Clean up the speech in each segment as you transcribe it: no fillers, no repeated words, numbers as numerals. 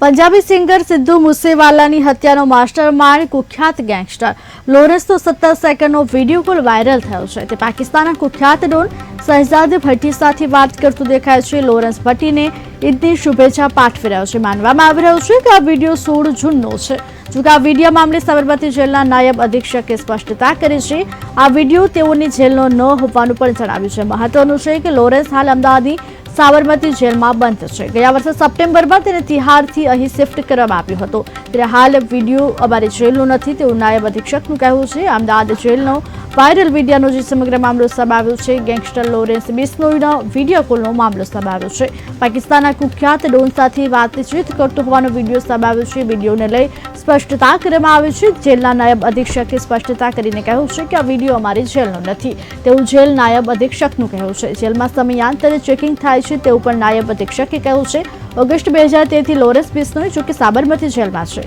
Punjabi singer Sidhu મૂસેવાલાની હત્યાનો mastermind કુખ્યાત gangster લોરેન્સનો 17 સેકન્ડનો video call viral થયો છે. તે પાકિસ્તાનના કુખ્યાત ડોન શહેજાદ ભટ્ટી સાથે વાત કરતો દેખાય છે. લોરેન્સ ભટ્ટીને ઈદની શુભેચ્છા પાઠવી રહ્યો છે. માનવામાં આવી રહ્યું છે કે આ વિડીયો 16 જૂનનો છે. જોકે આ વિડીયો મામલે સાબરમતી જેલના નાયબ અધિક્ષકે સ્પષ્ટતા કરી છે. આ વિડીયો તેઓની જેલનો ન હોવાનું પણ જણાવ્યું છે. મહત્વનું છે કે લોરેન્સ હાલ અમદાવાદની સાબરમતી જેલમાં બંધ છે. ગયા વર્ષે સપ્ટેમ્બરમાં તેને તિહારથી અહીં શિફ્ટ કરવામાં આવ્યો હતો. ત્યારે હાલ વિડીયો અમારી જેલનો નથી તેવું નાયબ અધિક્ષકનું કહેવું છે. અમદાવાદ જેલનો વાયરલ વિડીયોનો જે સમગ્ર મામલો સામે આવ્યો છે. ગેંગસ્ટર લોરેન્સ બિશ્નોઈનો વિડીયો કોલનો મામલો સામે આવ્યો છે. પાકિસ્તાનના કુખ્યાત ડોન સાથે વાતચીત કરતો હોવાનો વિડીયો સામે આવ્યો છે. વિડીયોને લઈ સ્પષ્ટતા કરવામાં આવી છે. જેલના નાયબ અધિક્ષકે સ્પષ્ટતા કરીને કહ્યું છે કે આ વિડીયો અમારી જેલનો નથી તેવું જેલ નાયબ અધિક્ષકનું કહેવું છે. જેલમાં સમયાંતરે ચેકિંગ થાય છે તેવું પણ નાયબ અધિક્ષકે કહ્યું છે. ઓગસ્ટ 2013થી લોરેન્સ બિશ્નોઈ જો કે સાબરમતી જેલમાં છે.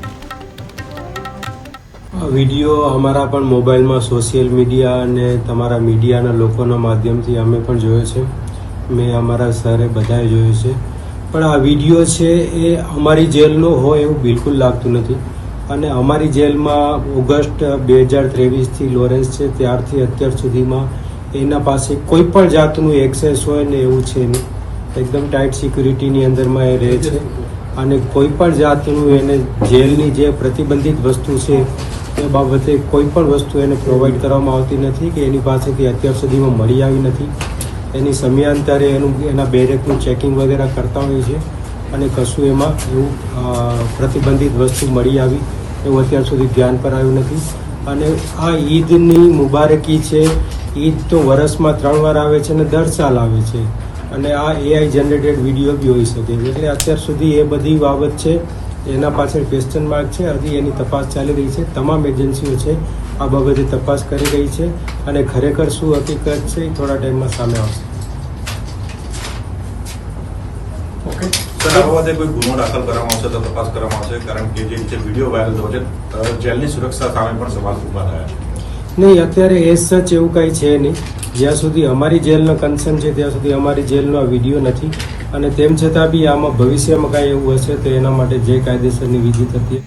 વિડીયો અમારા પણ મોબાઈલમાં સોશિયલ મીડિયા અને તમારા મીડિયાના લોકોના માધ્યમથી અમે પણ જોયો છે. મેં અમારા સરે બધાએ જોયું છે. પણ આ વિડીયો છે એ અમારી જેલનો હોય એવું બિલકુલ લાગતું નથી. અને અમારી જેલમાં ઓગસ્ટ 2023થી લોરેન્સ છે ત્યારથી અત્યાર સુધીમાં એના પાસે કોઈ પણ જાતનું એક્સેસ હોય ને એવું છે નહીં. એકદમ ટાઈટ સિક્યુરિટીની અંદરમાં એ રહે છે અને કોઈ પણ જાતનું એને જેલની જે પ્રતિબંધિત વસ્તુ છે એ બાબતે કોઈ પણ વસ્તુ એને પ્રોવાઈડ કરવામાં આવતી નથી કે એની પાસેથી અત્યાર સુધીમાં મળી આવી નથી. એની સમયાંતરે એના બેરેકનું ચેકિંગ વગેરે કરતા હોય છે અને કશું એમાં એવું પ્રતિબંધિત વસ્તુ મળી આવી એવું અત્યાર સુધી ધ્યાન પર આવ્યું નથી. અને આ ઈદની મુબારકી છે. ઈદ તો વર્ષમાં 3 વાર આવે છે અને દર સાલ આવે છે અને આ AI જનરેટેડ વિડીયો બી હોઈ શકે છે. એટલે અત્યાર સુધી એ બધી બાબત છે એના પાછળ ક્વેશ્ચન માર્ક છે. હજી એની તપાસ ચાલી રહી છે. તમામ એજન્સીઓ છે આ બાબતે તપાસ કરી રહી છે અને ખરેખર શું હકીકત છે એ થોડા ટાઈમમાં સામે આવશે. ઓકે સર, આ બાબતે કોઈ ગુનો દાખલ કરવામાં આવશે તો તપાસ કરવામાં આવશે, કારણ કે જે રીતે વિડીયો વાયરલ થયો છે જેલની સુરક્ષા સામે પણ સવાલ ઉભા થયા છે. નહીં, અત્યારે એ સચ એવું કાંઈ છે નહીં. જ્યાં સુધી અમારી જેલનો કન્સર્ન છે ત્યાં સુધી અમારી જેલનો આ વિડીયો નથી અને તેમ છતાં બી આમાં ભવિષ્યમાં કાંઈ એવું હશે તો એના માટે જે કાયદેસરની વિધિ થતી